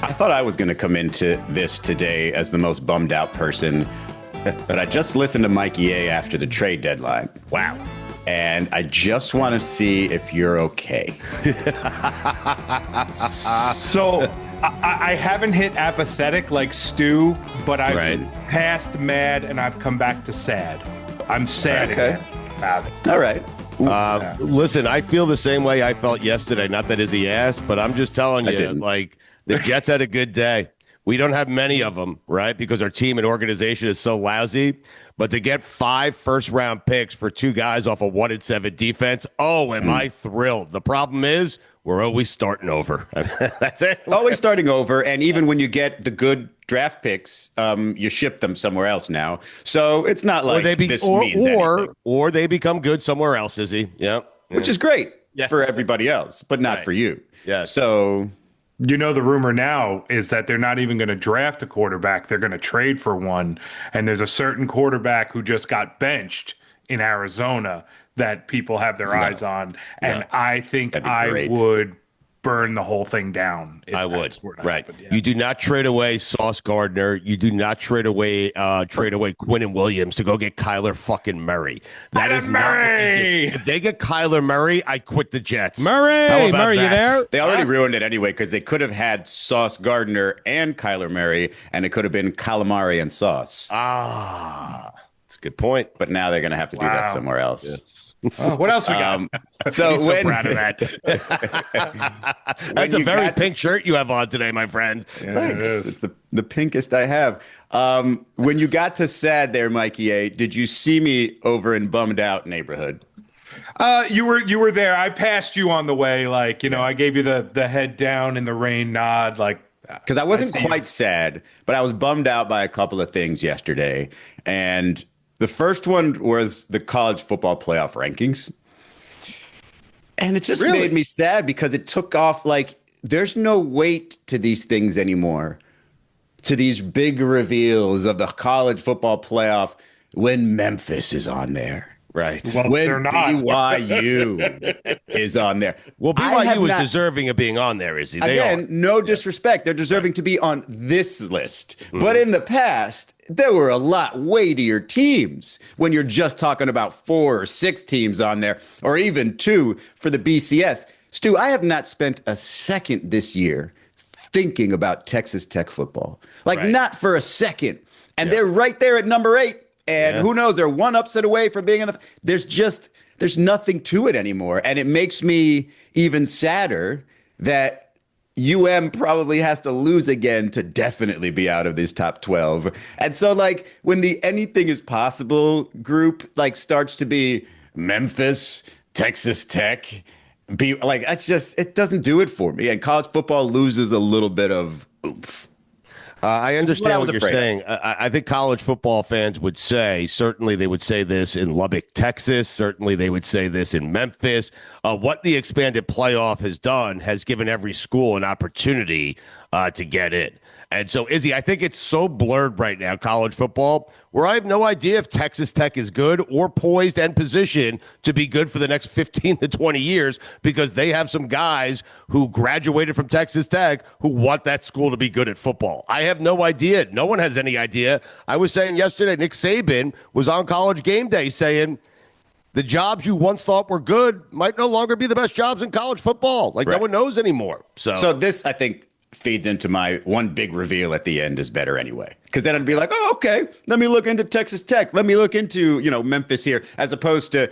I thought I was going to come into this today as the most bummed out person, but I just listened to Mikey A after the trade deadline. Wow. And I just want to see if you're okay. So I haven't hit apathetic like Stu, but I've passed mad and I've come back to sad. I'm sad again about it. All right. Listen, I feel the same way I felt yesterday. Not that Izzy asked, but I'm just telling you, like, the Jets had a good day. We don't have many of them, right? Because our team and organization is so lousy. But to get 5 first-round picks for 2 guys off a 1-7 defense, am I thrilled. The problem is we're always starting over. That's it. Always starting over. And even when you get the good draft picks, you ship them somewhere else now. So it's not like this means anything. Or they become good somewhere else, Izzy. Yeah. Which is great for everybody else, but not for you. Yeah. So... You know, the rumor now is that they're not even going to draft a quarterback. They're going to trade for one. And there's a certain quarterback who just got benched in Arizona that people have their eyes on. And I think I would burn the whole thing down. I would. Right. Happened, You do not trade away Sauce Gardner. You do not trade away Quinnen Williams to go get Kyler fucking Murray. That is Murray. Not. If they get Kyler Murray, I quit the Jets. Murray, you there? They already ruined it anyway because they could have had Sauce Gardner and Kyler Murray, and it could have been calamari and Sauce. That's a good point. But now they're going to have to do that somewhere else. Yes. Oh, what else we got? So proud of that. That's a very pink shirt you have on today, my friend. Yeah, thanks. It's the pinkest I have. When you got to sad there, Mikey A, did you see me over in Bummed Out neighborhood? You were there. I passed you on the way. Like, I gave you the head down in the rain nod. Like, because I wasn't quite sad, but I was bummed out by a couple of things yesterday. And the first one was the college football playoff rankings. And it just made me sad because it took off like there's no weight to these things anymore, to these big reveals of the college football playoff when Memphis is on there. Right. Well, when they're not. BYU is on there. Well, BYU is deserving of being on there, Izzy. Again, no disrespect. They're deserving to be on this list. But in the past, there were a lot weightier teams when you're just talking about 4 or 6 teams on there, or even 2 for the BCS. Stu, I have not spent a second this year thinking about Texas Tech football. Not for a second. And they're right there at number 8. And who knows, they're one upset away from being in the... There's nothing to it anymore. And it makes me even sadder that UM probably has to lose again to definitely be out of this top 12. And so, when the anything is possible group, starts to be Memphis, Texas Tech, it doesn't do it for me. And college football loses a little bit of oomph. I understand what you're saying. I think college football fans would say, certainly they would say this in Lubbock, Texas. Certainly they would say this in Memphis. What the expanded playoff has done has given every school an opportunity to get in. And so, Izzy, I think it's so blurred right now, college football, where I have no idea if Texas Tech is good or poised and positioned to be good for the next 15 to 20 years because they have some guys who graduated from Texas Tech who want that school to be good at football. I have no idea. No one has any idea. I was saying yesterday, Nick Saban was on College Game Day saying the jobs you once thought were good might no longer be the best jobs in college football. No one knows anymore. So this, I think, feeds into my one big reveal at the end is better anyway. Because then I'd be like, oh, okay, let me look into Texas Tech. Let me look into, Memphis here, as opposed to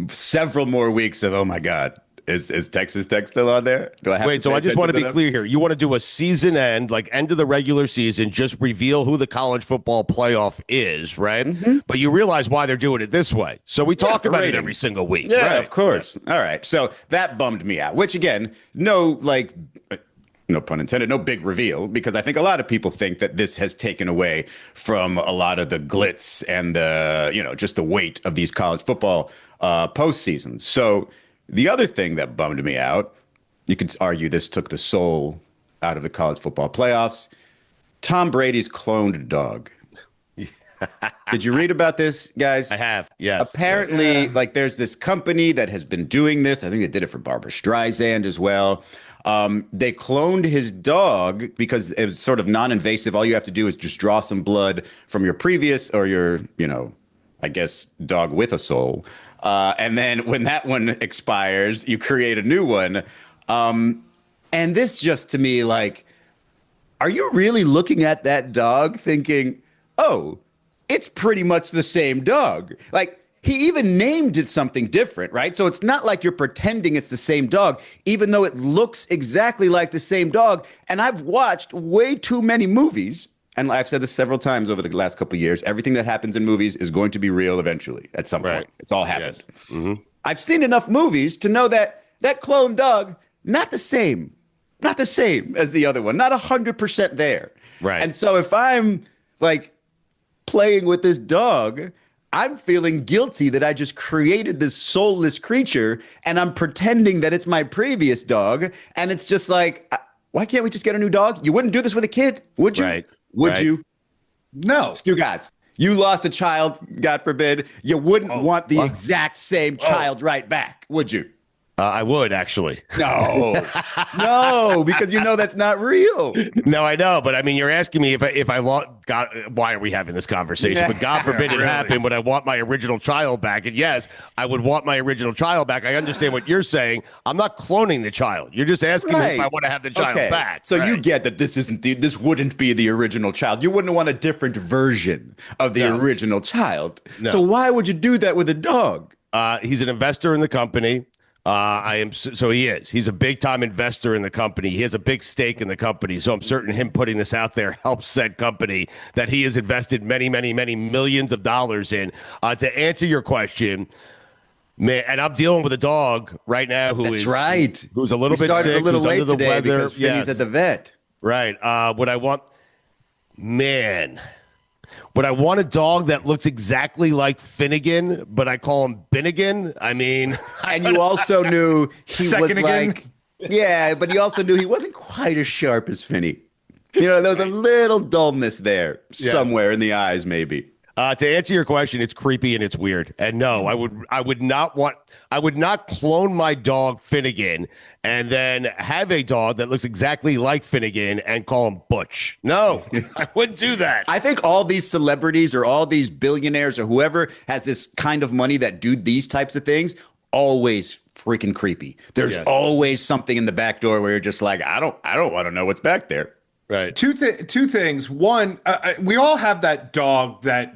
several more weeks of, oh, my God, is Texas Tech still on there? Do I have Wait, so I just want to be clear here. You want to do a season end, end of the regular season, just reveal who the college football playoff is, right? Mm-hmm. But you realize why they're doing it this way. So we talk about it every single week. Yeah, right? Of course. Yeah. All right. So that bummed me out, which, again, no pun intended, no big reveal, because I think a lot of people think that this has taken away from a lot of the glitz and the, just the weight of these college football postseasons. So the other thing that bummed me out, you could argue this took the soul out of the college football playoffs, Tom Brady's cloned dog. Did you read about this, guys? I have, yes. Apparently, like, there's this company that has been doing this. I think they did it for Barbara Streisand as well. They cloned his dog because it was sort of non-invasive. All you have to do is just draw some blood from your previous or your, I guess, dog with a soul. And then when that one expires, you create a new one. And this just to me, like, are you really looking at that dog thinking, oh, it's pretty much the same dog? Like, he even named it something different, right? So it's not like you're pretending it's the same dog, even though it looks exactly like the same dog. And I've watched way too many movies, and I've said this several times over the last couple of years, everything that happens in movies is going to be real eventually at some point. It's all happened. Yes. Mm-hmm. I've seen enough movies to know that that clone dog, not the same as the other one, not 100% there. Right. And so if I'm like playing with this dog, I'm feeling guilty that I just created this soulless creature and I'm pretending that it's my previous dog. And it's just like, why can't we just get a new dog? You wouldn't do this with a kid, would you? Right. Would you? No. Stugotz, you lost a child, God forbid. You wouldn't want the exact same child right back, would you? I would, actually. No, no, because that's not real. No, I know, but I mean, you're asking me if I lost. God, why are we having this conversation? But God forbid it happen. Would I want my original child back? And yes, I would want my original child back. I understand what you're saying. I'm not cloning the child. You're just asking me if I want to have the child back. So you get that this wouldn't be the original child. You wouldn't want a different version of the original child. No. So why would you do that with a dog? He's an investor in the company. He is. He's a big time investor in the company. He has a big stake in the company. So I'm certain him putting this out there helps said company that he has invested many, many, many millions of dollars in. To answer your question, man, and I'm dealing with a dog right now who's a little bit sick, a little late under the today weather. Because Finney's at the vet. Right. Would I want a dog that looks exactly like Finnegan, but I call him Binnigan? I mean, and you also knew he was again? but you also knew he wasn't quite as sharp as Finney. There was a little dullness there somewhere in the eyes, maybe. To answer your question, it's creepy and it's weird. And no, I would not clone my dog Finnegan and then have a dog that looks exactly like Finnegan and call him Butch. No, I wouldn't do that. I think all these celebrities or all these billionaires or whoever has this kind of money that do these types of things, always freaking creepy. There's always something in the back door where you're just like, I don't want to know what's back there. Right. Two things. One, we all have that dog that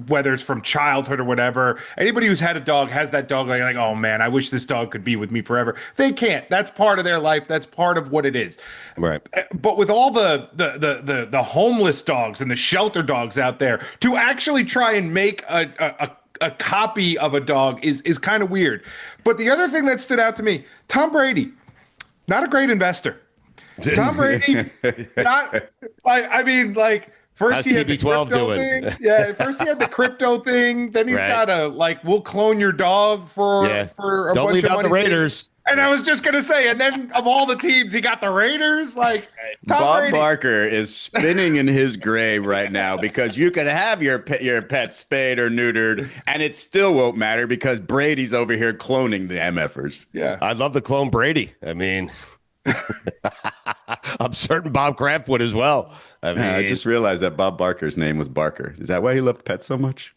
whether it's from childhood or whatever, anybody who's had a dog has that dog like, oh man, I wish this dog could be with me forever. They can't. That's part of their life. That's part of what it is. Right. But with all the homeless dogs and the shelter dogs out there, to actually try and make a copy of a dog is kind of weird. But the other thing that stood out to me, Tom Brady, not a great investor. Tom Brady, first he had the crypto thing. Yeah, first he had the crypto thing. Then he's got we'll clone your dog for a Don't bunch leave of out money. the Raiders. And I was just gonna say, and then of all the teams, he got the Raiders. Bob Brady. Barker is spinning in his grave right now because you could have your pet spayed or neutered, and it still won't matter because Brady's over here cloning the MFers. Yeah, I'd love to clone Brady. I mean. I'm certain Bob Kraft would as well. I just realized that Bob Barker's name was Barker. Is that why he loved pets so much?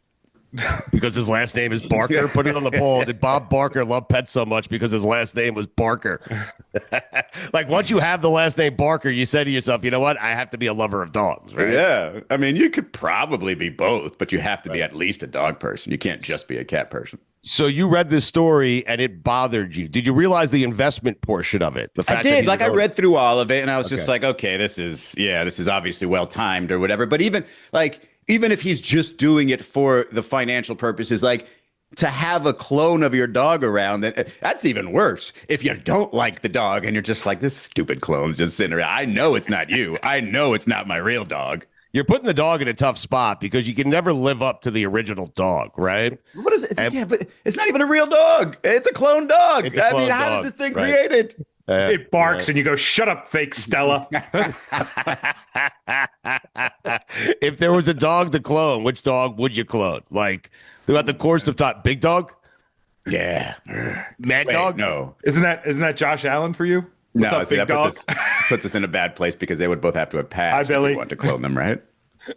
Because his last name is Barker? Put it on the poll. Did Bob Barker love pets so much because his last name was Barker? Once you have the last name Barker, you say to yourself, you know what? I have to be a lover of dogs, right? Yeah. I mean, you could probably be both, but you have to be at least a dog person. You can't just be a cat person. So you read this story and it bothered you. Did you realize the investment portion of it? The fact I did. I read through all of it and I was just like, okay, this is obviously well timed or whatever. But even if he's just doing it for the financial purposes, to have a clone of your dog around, that's even worse. If you don't like the dog and you're just like, this stupid clone's just sitting around. I know it's not you. I know it's not my real dog. You're putting the dog in a tough spot because you can never live up to the original dog, right? What is it? But it's not even a real dog. It's a clone dog. How does this thing created? It barks and you go, shut up, fake Stella. If there was a dog to clone, which dog would you clone? Like throughout the course of time, Big Dog? Yeah. Mad Wait, Dog? No. Isn't that Josh Allen for you? What's No, up, see, Big that Dog? puts us in a bad place because they would both have to have passed. Hi, Billy. If we want to clone them, right?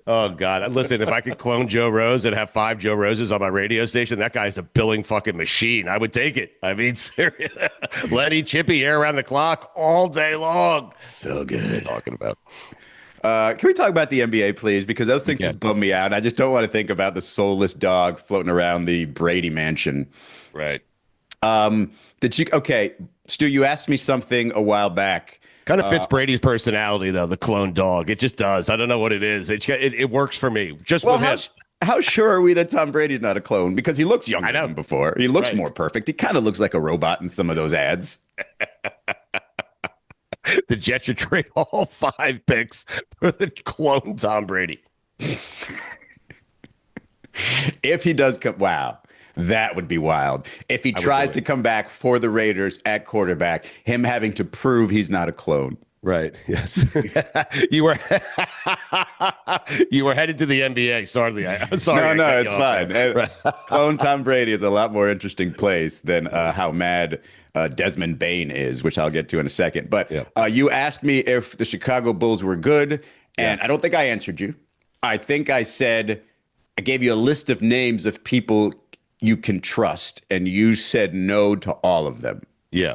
Oh, God. Listen, if I could clone Joe Rose and have 5 Joe Roses on my radio station, that guy's a billing fucking machine. I would take it. I mean, seriously. Lenny, Chippy, air around the clock all day long. So good. Talking about. Can we talk about the NBA, please? Because those things just bum me out. I just don't want to think about the soulless dog floating around the Brady mansion. Right. Okay, Stu, you asked me something a while back. Kind of fits Brady's personality, though, the clone dog. It just does. I don't know what it is. It works for me. Just with him. How sure are we that Tom Brady's not a clone? Because he looks younger than before. He looks more perfect. He kind of looks like a robot in some of those ads. The Jets should trade all 5 picks for the clone Tom Brady. If he does come, wow, that would be wild. If he tries to come back for the Raiders at quarterback, him having to prove he's not a clone. Right. Yes. You were headed to the NBA. Sorry. No, it's fine. Right. Clone Tom Brady is a lot more interesting place than how mad Desmond Bain is, which I'll get to in a second. But you asked me if the Chicago Bulls were good, and I don't think I answered you. I think I said I gave you a list of names of people you can trust, and you said no to all of them. Yeah.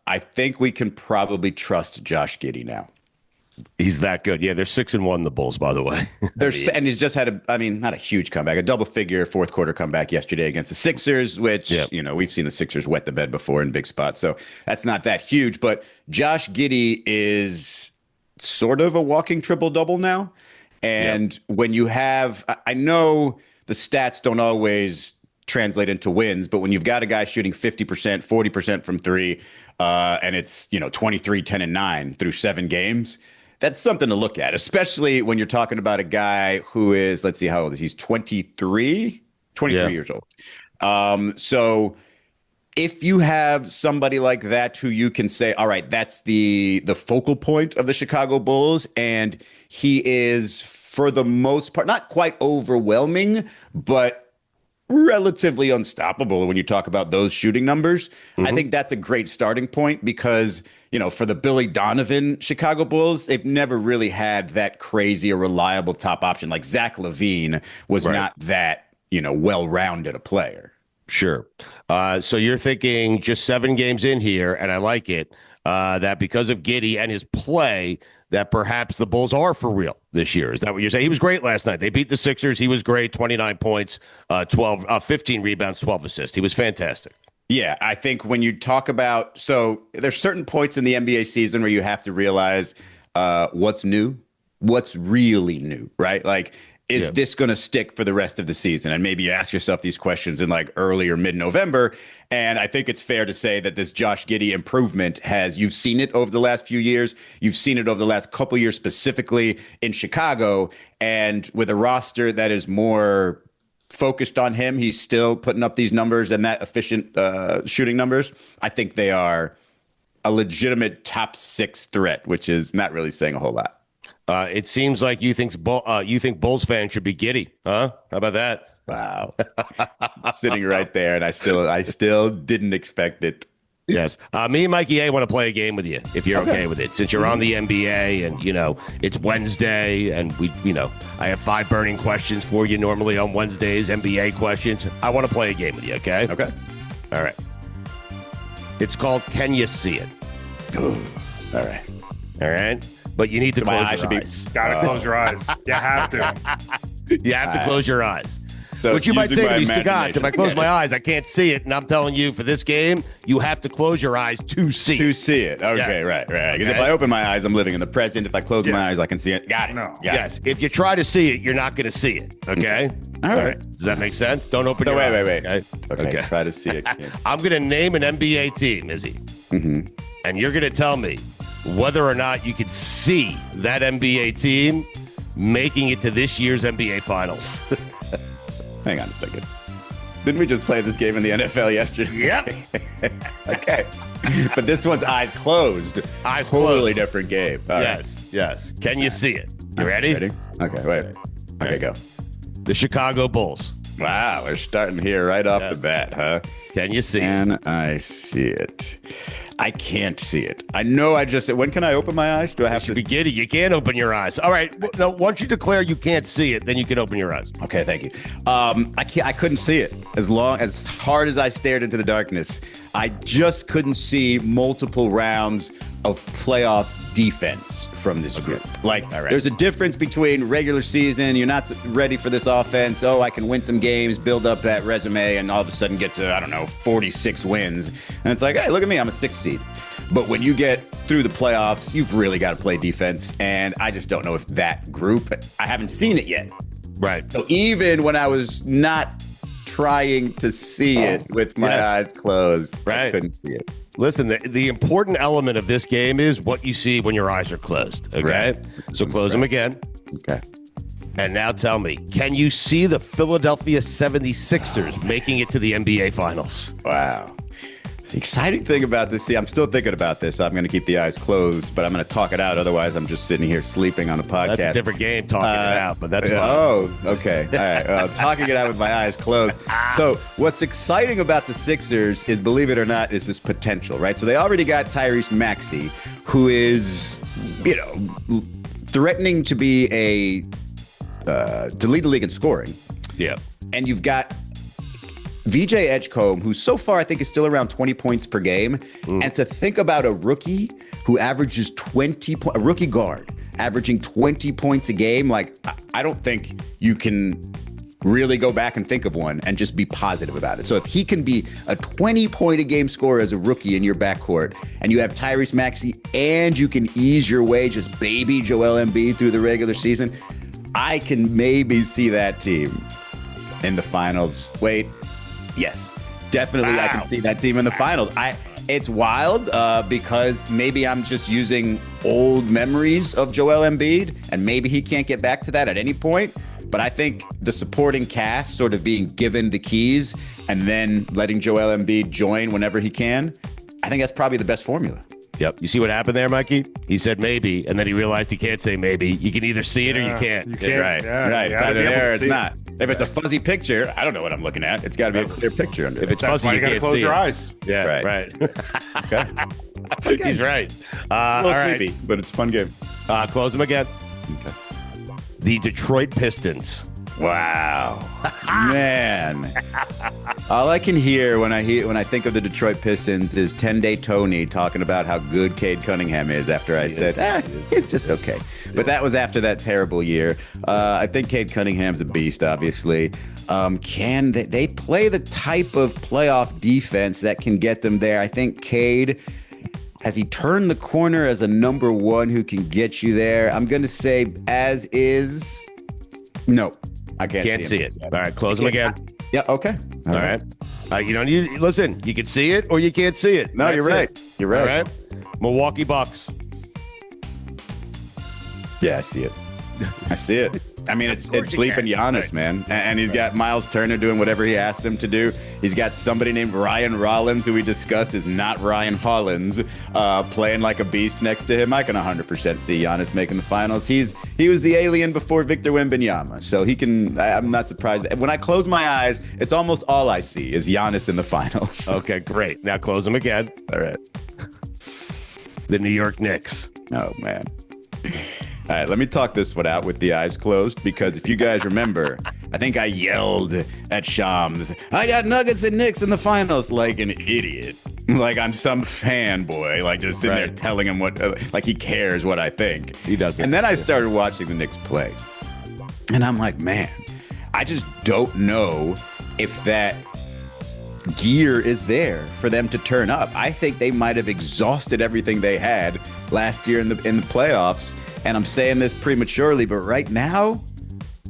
I think we can probably trust Josh Giddey now. He's that good. Yeah, they're 6-1, the Bulls, by the way. And he's just had not a huge comeback, a double-figure fourth quarter comeback yesterday against the Sixers, which, we've seen the Sixers wet the bed before in big spots. So that's not that huge. But Josh Giddey is sort of a walking triple-double now. And when you have, I know the stats don't always translate into wins, but when you've got a guy shooting 50%, 40% from three, and it's 23, 10, and 9 through 7 games, that's something to look at, especially when you're talking about a guy who is, let's see, how old is he? He's 23 years old. So if you have somebody like that who you can say, all right, that's the focal point of the Chicago Bulls, and he is, for the most part, not quite overwhelming, but relatively unstoppable when you talk about those shooting numbers. I think that's a great starting point because, for the Billy Donovan Chicago Bulls, they've never really had that crazy or reliable top option. Like Zach LaVine was not that, well-rounded a player. Sure. So you're thinking just 7 games in here, and I like it, that because of Giddey and his play, that perhaps the Bulls are for real this year. Is that what you're saying? He was great last night. They beat the Sixers. He was great. 29 points, 15 rebounds, 12 assists. He was fantastic. Yeah, I think when you talk about, so there's certain points in the NBA season where you have to realize what's new, what's really new, right? Like, is this going to stick for the rest of the season? And maybe you ask yourself these questions in like early or mid-November. And I think it's fair to say that this Josh Giddey improvement you've seen it over the last few years. You've seen it over the last couple years, specifically in Chicago. And with a roster that is more focused on him, he's still putting up these numbers and that efficient shooting numbers. I think they are a legitimate top 6 threat, which is not really saying a whole lot. It seems like you think Bulls fans should be Giddey, huh? How about that? Wow, sitting right there, and I still didn't expect it. Yes, me and Mikey A want to play a game with you if you're okay with it. Since you're on the NBA, and it's Wednesday, and I have 5 burning questions for you normally on Wednesdays, NBA questions. I want to play a game with you. Okay. Okay. All right. It's called Can You See It? Ooh. All right. All right. But you need to close your eyes. Gotta close your eyes. You have to. You have to close your eyes. So which you might say to me, Stugotz, if I close Okay. my eyes, I can't see it. And I'm telling you, for this game, you have to close your eyes to see To it. see it. Okay, Yes. right. Because Okay. if I open my eyes, I'm living in the present. If I close my eyes, I can see it. Got it. No. Got Yes. If you try to see it, you're not going to see it. Okay? All right. Does that make sense? Don't open your Wait. eyes. Okay. Try to see it. I'm going to name an NBA team, Izzy. And you're going to tell me whether or not you can see that NBA team making it to this year's NBA Finals. Hang on a second. Didn't we just play this game in the NFL yesterday? Yep. Okay. But this one's eyes closed. Eyes Totally closed. different game. All right. Yes. Yes. Can you see it? You ready? Okay, wait. Okay, go. The Chicago Bulls. Wow, we're starting here right off the bat, huh? Can you see it? Can I see it? I can't see it. I know I just said, when can I open my eyes? Do I have to? Be giddy. You can't open your eyes. All right. No, once you declare you can't see it, then you can open your eyes. Okay, thank you. I couldn't see it as hard as I stared into the darkness. I just couldn't see multiple rounds of playoff defense from this group. Like, there's a difference between regular season. You're not ready for this offense. Oh, I can win some games, build up that resume, and all of a sudden get to, 46 wins. And it's like, hey, look at me. I'm a 6th seed. But when you get through the playoffs, you've really got to play defense. And I just don't know if that group, I haven't seen it yet. Right. So even when I was not trying to see it with my eyes closed, I couldn't see it. Listen, the important element of this game is what you see when your eyes are closed, okay? Right. So close them again. Okay. And now tell me, can you see the Philadelphia 76ers making it to the NBA Finals? Wow. The exciting thing about this, I'm still thinking about this. I'm going to keep the eyes closed, but I'm going to talk it out. Otherwise, I'm just sitting here sleeping on a podcast. That's a different game, talking it out, but that's fine. Oh, okay. All right. I'm talking it out with my eyes closed. So what's exciting about the Sixers is, believe it or not, is this potential, right? So they already got Tyrese Maxey, who is, threatening to be to lead the league in scoring. Yeah. And you've got VJ Edgecombe, who so far I think is still around 20 points per game. And to think about a rookie who averages a rookie guard averaging 20 points a game, like, I don't think you can really go back and think of one and just be positive about it. So if he can be a 20-point-a-game scorer as a rookie in your backcourt, and you have Tyrese Maxey, and you can ease your way, just baby Joel Embiid through the regular season, I can maybe see that team in the finals. Wait. Yes, definitely. Wow. I can see that team in the finals. It's wild because maybe I'm just using old memories of Joel Embiid, and maybe he can't get back to that at any point. But I think the supporting cast sort of being given the keys and then letting Joel Embiid join whenever he can, I think that's probably the best formula. Yep. You see what happened there, Mikey? He said maybe, and then he realized he can't say maybe. You can either see it or you can't. You can't. Right. Yeah, right. It's either there or it's not. It. If it's a fuzzy picture, I don't know what I'm looking at. It's got to be a clear picture under it. If it's fuzzy, you can't close see your it. eyes. Yeah, right. Okay. He's right. A little all sleepy, but it's a fun game. Close them again. Okay. The Detroit Pistons. Wow, man! All I can hear when I think of the Detroit Pistons is 10-Day Tony talking about how good Cade Cunningham is. After I said, he's just okay, but that was after that terrible year. I think Cade Cunningham's a beast. Obviously, can they play the type of playoff defense that can get them there? I think Cade. Has he turned the corner as a number one who can get you there? I'm going to say as is. No, I can't see it. All right, close them again. Yeah, okay. All right. You don't need, listen, you can see it or you can't see it. No, you're right. You're right. All right. Milwaukee Bucks. Yeah, I see it. I see it. I mean, it's bleeping Giannis, man. And he's got Miles Turner doing whatever he asked him to do. He's got somebody named Ryan Rollins, who we discussed is not Ryan Hollins, playing like a beast next to him. I can 100% see Giannis making the finals. He was the alien before Victor Wembanyama, so he can. I'm not surprised. When I close my eyes, it's almost all I see is Giannis in the finals. Okay, great. Now close them again. All right. The New York Knicks. Oh, man. All right, let me talk this one out with the eyes closed, because if you guys remember, I think I yelled at Shams, I got Nuggets and Knicks in the finals, like an idiot. Like I'm some fanboy, like just sitting there telling him what, like he cares what I think. He doesn't. And then I started watching the Knicks play. And I'm like, man, I just don't know if that gear is there for them to turn up. I think they might have exhausted everything they had last year in the playoffs. And I'm saying this prematurely, but right now,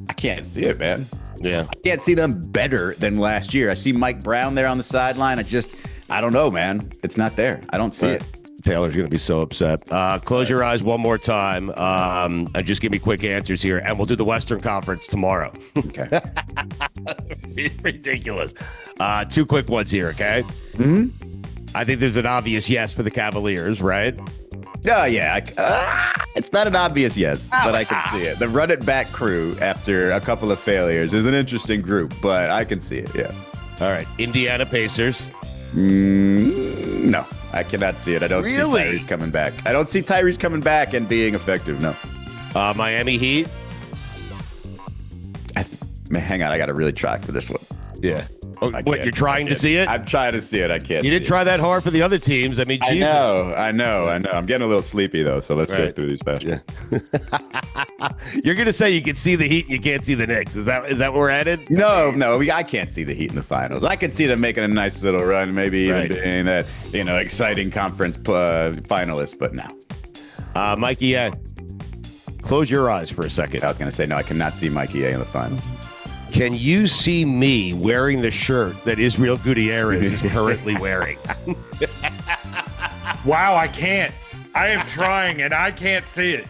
I can't see it, man. Yeah. I can't see them better than last year. I see Mike Brown there on the sideline. I don't know, man. It's not there. I don't see it. Taylor's going to be so upset. Close your eyes one more time and just give me quick answers here. And we'll do the Western Conference tomorrow. Okay. Ridiculous. 2 quick ones here, okay? Mm-hmm. I think there's an obvious yes for the Cavaliers, right? Oh, yeah. It's not an obvious yes, but I can see it. The run it back crew after a couple of failures is an interesting group, but I can see it, yeah. All right. Indiana Pacers. No, I cannot see it. I don't see Tyrese coming back. I don't see Tyrese coming back and being effective, no. Miami Heat. Hang on, I got to really try for this one. Yeah. What, you're trying to see it? I'm trying to see it. I can't. You didn't try that hard for the other teams. I mean, Jesus. I know. I'm getting a little sleepy, though, so let's go through these fast. Yeah. You're going to say you can see the Heat and you can't see the Knicks. Is that where we're headed? No. I can't see the Heat in the finals. I can see them making a nice little run, maybe even being that, exciting conference finalist, but no. Mikey A, close your eyes for a second. I was going to say, no, I cannot see Mikey A in the finals. Can you see me wearing the shirt that Israel Gutierrez is currently wearing? Wow, I can't. I am trying, and I can't see it.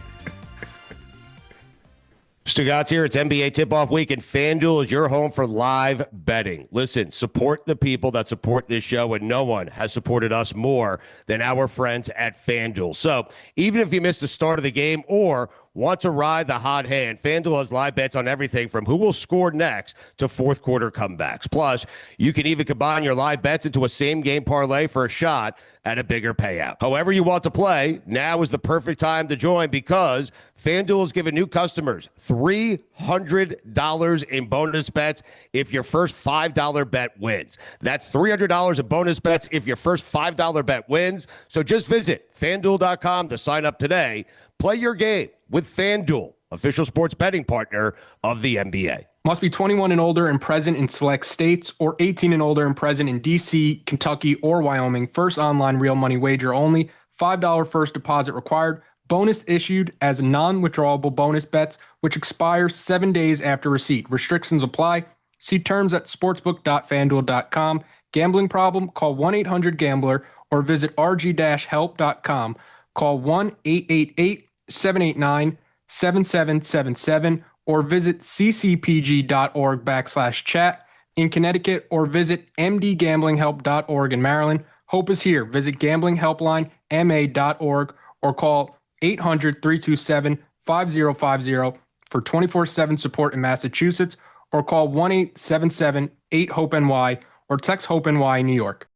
Stugotz here. It's NBA tip-off week, and FanDuel is your home for live betting. Listen, support the people that support this show, and no one has supported us more than our friends at FanDuel. So even if you missed the start of the game or want to ride the hot hand, FanDuel has live bets on everything from who will score next to fourth quarter comebacks. Plus, you can even combine your live bets into a same-game parlay for a shot at a bigger payout. However you want to play, now is the perfect time to join because FanDuel has given new customers $300 in bonus bets if your first $5 bet wins. That's $300 in bonus bets if your first $5 bet wins. So just visit FanDuel.com to sign up today. Play your game with FanDuel, official sports betting partner of the NBA. Must be 21 and older and present in select states or 18 and older and present in D.C., Kentucky, or Wyoming. First online real money wager only. $5 first deposit required. Bonus issued as non-withdrawable bonus bets, which expire 7 days after receipt. Restrictions apply. See terms at sportsbook.fanduel.com. Gambling problem? Call 1-800-GAMBLER or visit rg-help.com. Call 1-888-789-7777 or visit ccpg.org/chat in Connecticut or visit mdgamblinghelp.org in Maryland. Hope is here. Visit gamblinghelplinema.org or call 800-327-5050 for 24/7 support in Massachusetts or call 1-877-8-HOPE-NY or text HOPE-NY in New York.